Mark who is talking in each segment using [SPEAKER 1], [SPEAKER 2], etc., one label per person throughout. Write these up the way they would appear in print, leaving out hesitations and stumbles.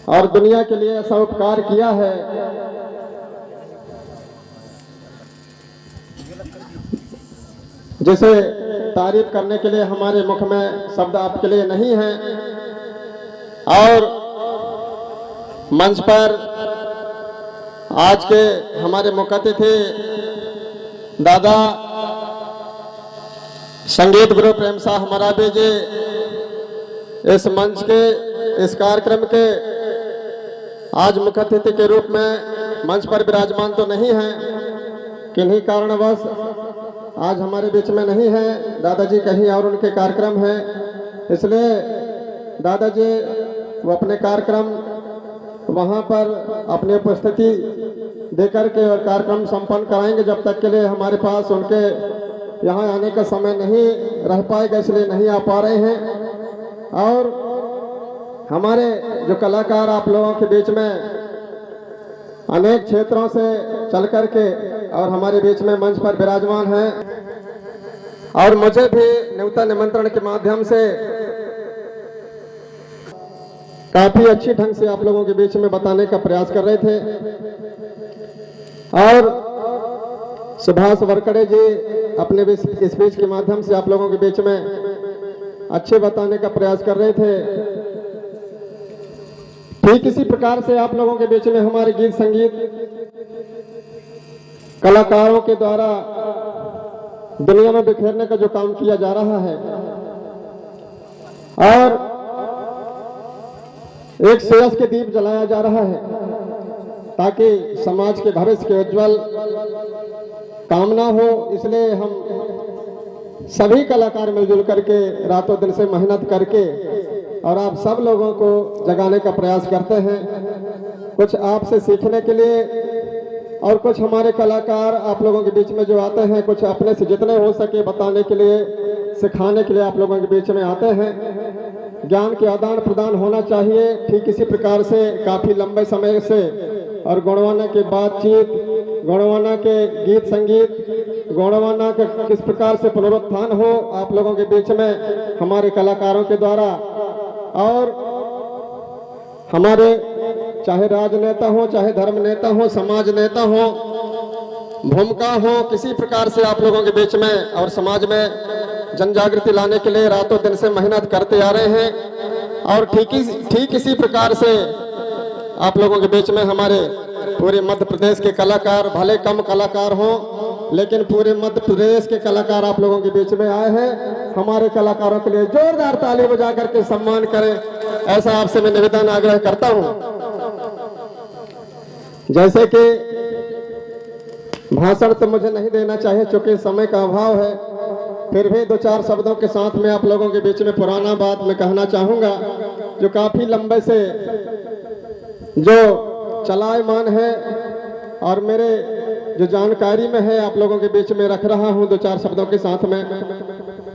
[SPEAKER 1] और दुनिया के लिए ऐसा उपकार किया है जिसे तारीफ करने के लिए हमारे मुख में शब्द आपके लिए नहीं है। और मंच पर आज के हमारे मुख्य अतिथि दादा संगीत गुरु प्रेम साह मराबी जी इस मंच के इस कार्यक्रम के आज मुख्य अतिथि के रूप में मंच पर विराजमान तो नहीं है, किन्हीं कारणवश आज हमारे बीच में नहीं है। दादाजी कहीं और उनके कार्यक्रम है, इसलिए दादाजी वो अपने कार्यक्रम वहां पर अपनी उपस्थिति देकर के और कार्यक्रम संपन्न कराएंगे। जब तक के लिए हमारे पास उनके यहाँ आने का समय नहीं रह पाएगा, इसलिए नहीं आ पा रहे हैं। और हमारे जो कलाकार आप लोगों के बीच में अनेक क्षेत्रों से चल कर के और हमारे बीच में मंच पर विराजमान हैं और मुझे भी न्यूनतम निमंत्रण के माध्यम से काफी अच्छी ढंग से आप लोगों के बीच में बताने का प्रयास कर रहे थे। और सुभाष वरकड़े जी अपने स्पीच के माध्यम से आप लोगों के बीच में अच्छे बताने का प्रयास कर रहे थे। ठीक इसी प्रकार से आप लोगों के बीच में हमारे गीत संगीत कलाकारों के द्वारा दुनिया में बिखेरने का जो काम किया जा रहा है और एक श्रेयस के दीप जलाया जा रहा है ताकि समाज के भविष्य के उज्जवल कामना हो। इसलिए हम सभी कलाकार मिलजुल करके रातों दिन से मेहनत करके और आप सब लोगों को जगाने का प्रयास करते हैं, कुछ आपसे सीखने के लिए और कुछ हमारे कलाकार आप लोगों के बीच में जो आते हैं कुछ अपने से जितने हो सके बताने के लिए सिखाने के लिए आप लोगों के बीच में आते हैं। ज्ञान के आदान प्रदान होना चाहिए। ठीक इसी प्रकार से काफी लंबे समय से और गुणवाना के बातचीत, गुणवाना के गीत संगीत, गुणवाना का किस प्रकार से पुनरुत्थान हो आप लोगों के बीच में हमारे कलाकारों के द्वारा। और हमारे चाहे राजनेता हो, चाहे धर्म नेता हो, समाज नेता हो, भूमिका हो, किसी प्रकार से आप लोगों के बीच में और समाज में जन जागृति लाने के लिए रातों दिन से मेहनत करते आ रहे हैं। और ठीक इसी प्रकार से आप लोगों के बीच में हमारे पूरे मध्य प्रदेश के कलाकार, भले कम कलाकार हों लेकिन पूरे मध्य प्रदेश के कलाकार आप लोगों के बीच में आए हैं। हमारे कलाकारों के लिए जोरदार ताली बजा करके सम्मान करें, ऐसा आपसे मैं निवेदन आग्रह करता हूं। जैसे कि भाषण तो मुझे नहीं देना चाहिए चूंकि समय का अभाव है, फिर भी दो चार शब्दों के साथ में आप लोगों के बीच में पुराना बात मैं कहना चाहूंगा जो काफी लंबे से जो चलायमान है और मेरे जो जानकारी में है आप लोगों के बीच में रख रहा हूं दो चार शब्दों के साथ में।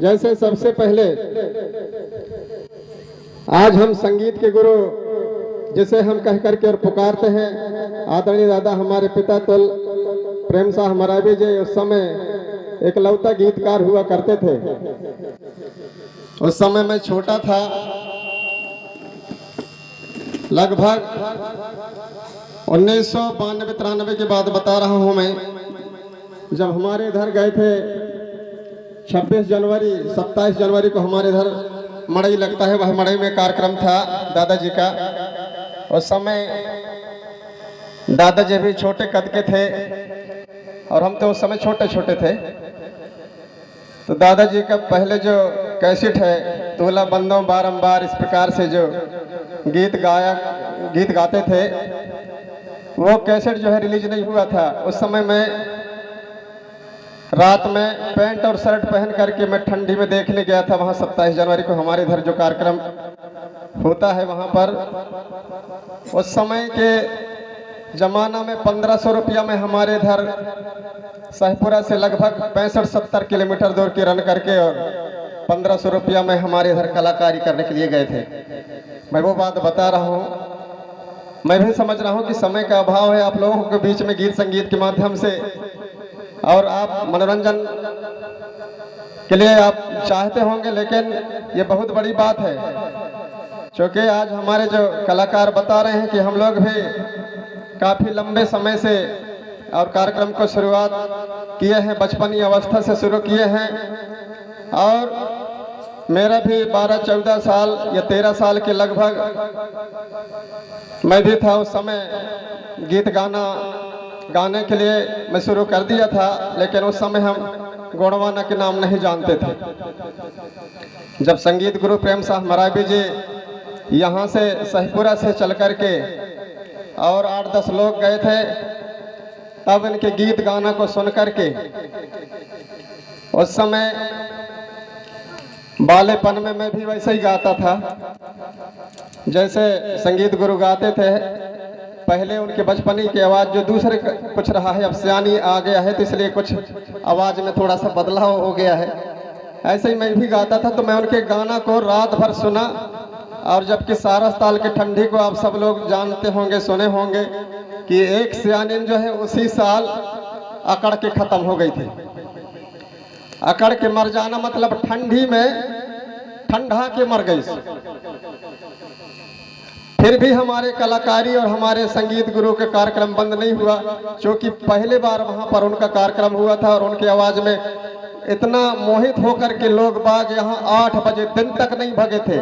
[SPEAKER 1] जैसे सबसे पहले आज हम संगीत के गुरु जिसे हम कह करके और पुकारते हैं आदरणीय दादा हमारे पिता तुल प्रेम साह मराबी जी उस समय एकलौता गीतकार हुआ करते थे। उस समय मैं छोटा था, लगभग 1992-93 की बात बता रहा हूं मैं, जब हमारे इधर गए थे 26 जनवरी 27 जनवरी को हमारे इधर मड़ई लगता है, वह मड़ई में कार्यक्रम था दादाजी का। उस समय दादाजी भी छोटे कद के थे और हम तो उस समय छोटे छोटे थे। तो दादाजी का पहले जो कैसेट है तोला बंदों बारंबार इस प्रकार से जो गीत गाते थे वो कैसेट जो है रिलीज नहीं हुआ था। उस समय मैं रात में पैंट और शर्ट पहन करके मैं ठंडी में देखने गया था वहाँ 27 जनवरी को हमारे इधर जो कार्यक्रम होता है वहाँ पर। उस समय के जमाना में 1500 रुपया में हमारे इधर सहपुरा से लगभग 65-70 किलोमीटर दूर की रन करके और 1500 रुपया में हमारे इधर कलाकारी करने के लिए गए थे। मैं वो बात बता रहा हूँ। मैं भी समझ रहा हूँ कि समय का अभाव है आप लोगों के बीच में गीत संगीत के माध्यम से और आप मनोरंजन के लिए आप चाहते होंगे, लेकिन ये बहुत बड़ी बात है, क्योंकि आज हमारे जो कलाकार बता रहे हैं कि हम लोग भी काफ़ी लंबे समय से और कार्यक्रम को शुरुआत किए हैं, बचपनी अवस्था से शुरू किए हैं। और मेरा भी 12-14 साल या 13 साल के लगभग मैं भी था। उस समय गीत गाने के लिए मैं शुरू कर दिया था, लेकिन उस समय हम गोंडवाना के नाम नहीं जानते थे। जब संगीत गुरु प्रेम साह मरावी जी यहाँ से सहीपुरा से चल कर के और 8-10 लोग गए थे, तब इनके गीत गाना को सुन करके उस समय बालेपन में मैं भी वैसे ही गाता था जैसे संगीत गुरु गाते थे। पहले उनके बचपनी की आवाज़ जो दूसरे कुछ रहा है, अब सियानी आ गया है, तो इसलिए कुछ आवाज़ में थोड़ा सा बदलाव हो गया है। ऐसे ही मैं भी गाता था, तो मैं उनके गाना को रात भर सुना। और जबकि सारस ताल की ठंडी को आप सब लोग जानते होंगे, सुने होंगे कि एक सियानी जो है उसी साल अकड़ के ख़त्म हो गई थी। अकड़ के मर जाना मतलब ठंडी में ठंडा के मर गई। फिर भी हमारे कलाकारी और हमारे संगीत गुरु के कार्यक्रम बंद नहीं हुआ, क्योंकि पहले बार वहां पर उनका कार्यक्रम हुआ था और उनकी आवाज में इतना मोहित होकर के लोग बाग यहाँ 8 बजे दिन तक नहीं भगे थे,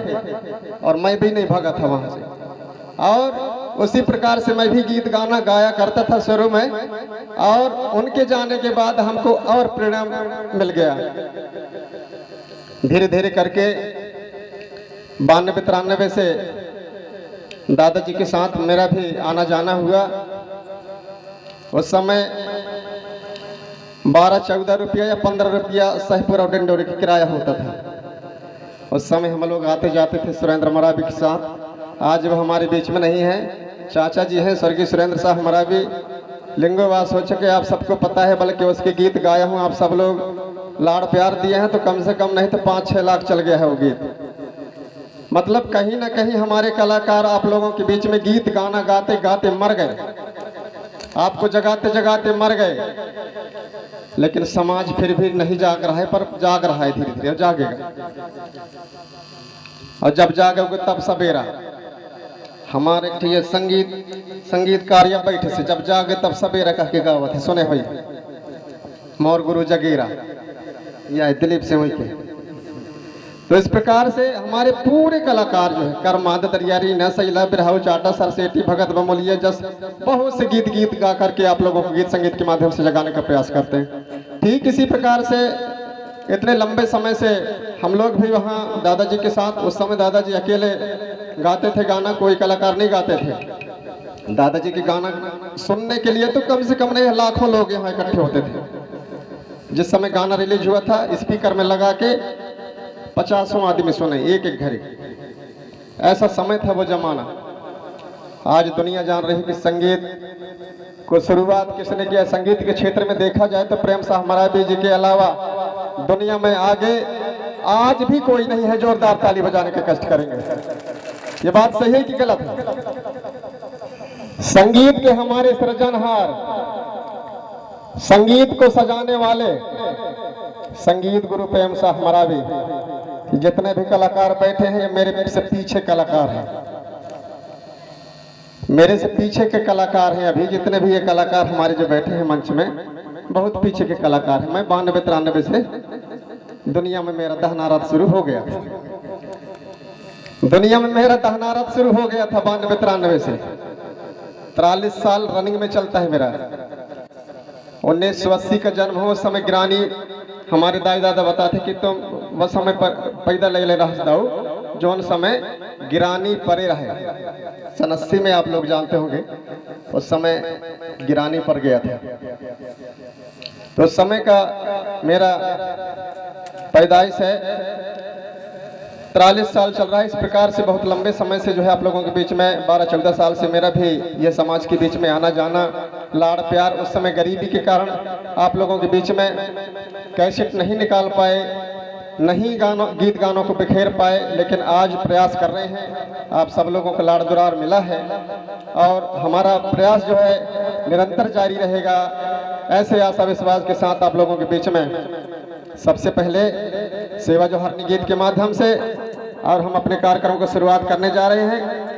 [SPEAKER 1] और मैं भी नहीं भगा था वहां से। और उसी प्रकार से मैं भी गीत गाना गाया करता था शुरू में, और उनके जाने के बाद हमको और प्रेरणा मिल गया। धीरे धीरे करके 92-93 से दादाजी के साथ मेरा भी आना जाना हुआ। उस समय 12-14 रुपया या 15 रुपया सहीपुर और डिंडोरी की किराया होता था। उस समय हम लोग आते जाते थे सुरेंद्र मरावी के साथ। आज वो हमारे बीच में नहीं है, चाचा जी हैं स्वर्गीय सुरेंद्र साहब मरावी, लिंगोवास हो चुके, आप सबको पता है। बल्कि उसके गीत गाया हूँ, आप सब लोग लाड़ प्यार दिए हैं, तो कम से कम नहीं तो 5-6 लाख चल गया है वो गीत। मतलब कहीं ना कहीं हमारे कलाकार आप लोगों के बीच में गीत गाना गाते गाते मर गए, आपको जगाते जगाते मर गए। लेकिन समाज फिर भी नहीं जाग रहा है, पर जाग रहा है, धीरे धीरे जागेगा। और जब जागोगे तब सवेरा। हमारे ये संगीतकार या बैठे से जब जागे तब सवेरा कह के गावत है, सुने हुई मोर गुरु जगीरा या दिलीप से हुई के। तो इस प्रकार से हमारे पूरे कलाकार जो है करमाद दरियारी न सैला बिरहाऊ चाटा सरसेटी भगत बमोलिया जस बहुत से गीत गा करके आप लोगों को गीत संगीत के माध्यम से जगाने का प्रयास करते हैं। ठीक इसी प्रकार से इतने लंबे समय से हम लोग भी वहाँ दादाजी के साथ, उस समय दादाजी अकेले गाते थे गाना, कोई कलाकार नहीं गाते थे। दादाजी के गाना सुनने के लिए तो कम से कम नहीं लाखों लोग यहाँ इकट्ठे होते थे। जिस समय गाना रिलीज हुआ था, स्पीकर में लगा के 50 आदमी सुने एक एक घड़ी, ऐसा समय था वो जमाना। आज दुनिया जान रही कि संगीत को शुरुआत किसने किया। संगीत के क्षेत्र में देखा जाए तो प्रेम साह मरावी जी के अलावा दुनिया में आगे आज भी कोई नहीं है जोरदार ताली बजाने के कष्ट करेंगे। ये बात सही है कि गलत है? संगीत के हमारे सृजनहार, संगीत को सजाने वाले संगीत गुरु प्रेम साह मरावी, जितने भी कलाकार बैठे हैं ये मेरे से पीछे कलाकार हैं, मेरे से पीछे के कलाकार हैं। अभी जितने भी ये कलाकार हमारे जो बैठे हैं मंच में, बहुत पीछे के कलाकार हैं। मैं 92-93 से दुनिया में मेरा दहनारत शुरू हो गया। दुनिया में मेरा दहनारत शुरू हो गया था 92-93 से। 43 साल रनिंग में चलता है मेरा। 1980 का जन्म हो, उस समय गिरानी हमारे दाई दादा बताते कि तुम वह समय पर पैदा ले रह दाऊ जौन समय गिरानी परे रहे। 87 में आप लोग जानते होंगे, उस समय गिरानी पर गया था। तो उस समय का मेरा पैदाइश है, 43 साल चल रहा है। इस प्रकार से बहुत लंबे समय से जो है आप लोगों के बीच में 12-14 साल से मेरा भी ये समाज के बीच में आना जाना, लाड़ प्यार। उस समय गरीबी के कारण आप लोगों के बीच में कैसेट नहीं निकाल पाए, नहीं गीत गानों को बिखेर पाए, लेकिन आज प्रयास कर रहे हैं। आप सब लोगों का लाड़ दुरार मिला है और हमारा प्रयास जो है निरंतर जारी रहेगा। ऐसे आशा विश्वास के साथ आप लोगों के बीच में सबसे पहले सेवा जोहार गीत के माध्यम से और हम अपने कार्यक्रम को शुरुआत करने जा रहे हैं।